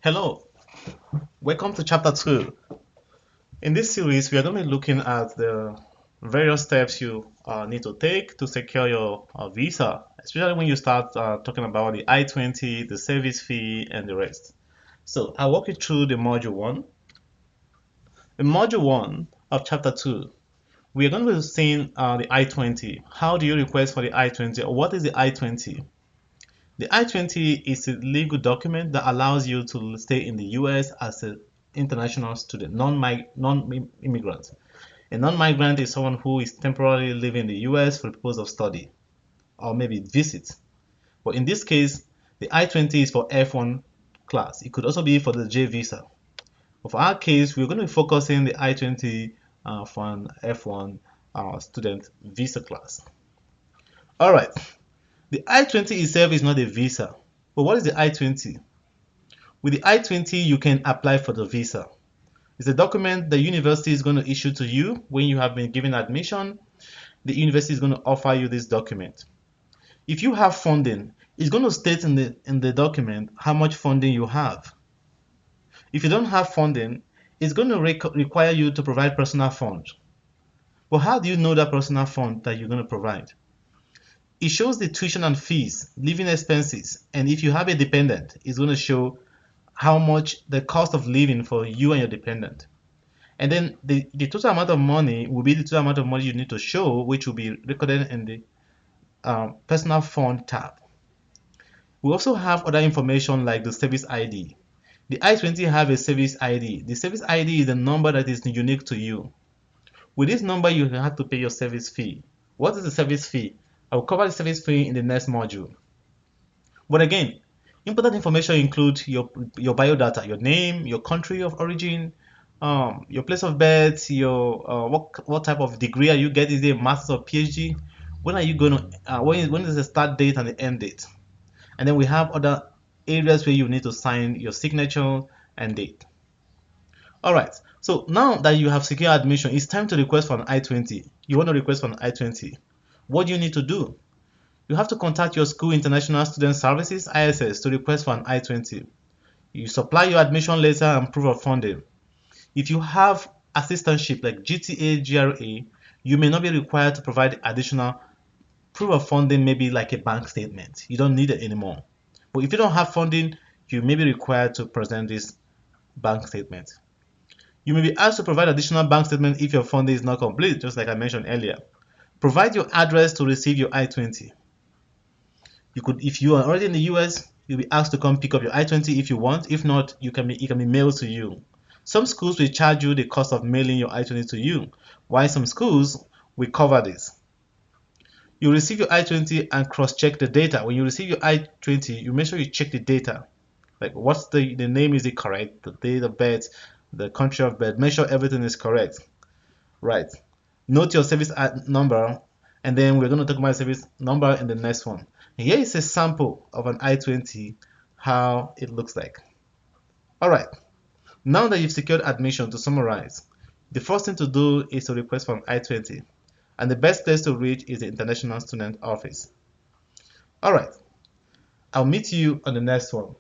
Hello, welcome to chapter 2. In this series, we are going to be looking at the various steps you need to take to secure your visa, especially when you start talking about the I-20, the service fee, and the rest. So I'll walk you through the module 1. In module 1 of chapter 2, we are going to be seeing the I-20. How do you request for the I-20, or what is the I-20? The I-20 is a legal document that allows you to stay in the US as an international student, non-immigrant. A non-migrant is someone who is temporarily living in the US for the purpose of study or maybe visit. But in this case, the I-20 is for F1 class. It could also be for the J visa. But for our case, we're going to be focusing the I-20 for an F1 student visa class. All right. The I-20 itself is not a visa. But what is the I-20? With the I-20, you can apply for the visa. It's a document the university is going to issue to you when you have been given admission. The university is going to offer you this document. If you have funding, it's going to state in the document how much funding you have. If you don't have funding, it's going to require you to provide personal funds. But how do you know that personal fund that you're going to provide? It shows the tuition and fees, living expenses, and if you have a dependent, it's going to show how much the cost of living for you and your dependent. And then the total amount of money will be the total amount of money you need to show, which will be recorded in the personal fund tab. We also have other information like the service ID. The I-20 have a service ID. The service ID is the number that is unique to you. With this number, you have to pay your service fee. What is the service fee? I will cover the service fee in the next module. But again, important information include your biodata, your name, your country of origin, your place of birth, your what type of degree are you getting? Is it a master's or PhD? When are you going to? When is the start date and the end date? And then we have other areas where you need to sign your signature and date. All right. So now that you have secure admission, it's time to request for an I-20. You want to request for an I-20. What do you need to do? You have to contact your school International Student Services ISS to request for an I-20. You supply your admission letter and proof of funding. If you have assistantship like GTA, GRA, you may not be required to provide additional proof of funding, maybe like a bank statement. You don't need it anymore. But if you don't have funding, you may be required to present this bank statement. You may be asked to provide additional bank statement if your funding is not complete, just like I mentioned earlier. Provide your address to receive your I-20. If you are already in the US, you'll be asked to come pick up your I-20 if you want. If not, it can be mailed to you. Some schools will charge you the cost of mailing your I-20 to you, while some schools will cover this. You receive your I-20 and cross-check the data. When you receive your I-20, you make sure you check the data. Like what's the name, is it correct? The date of birth, the country of birth. Make sure everything is correct. Right. Note your service number, and then we're going to talk about service number in the next one. And here is a sample of an I-20, how it looks like. All right. Now that you've secured admission, to summarize, the first thing to do is to request for an I-20, and the best place to reach is the International Student Office. All right. I'll meet you on the next one.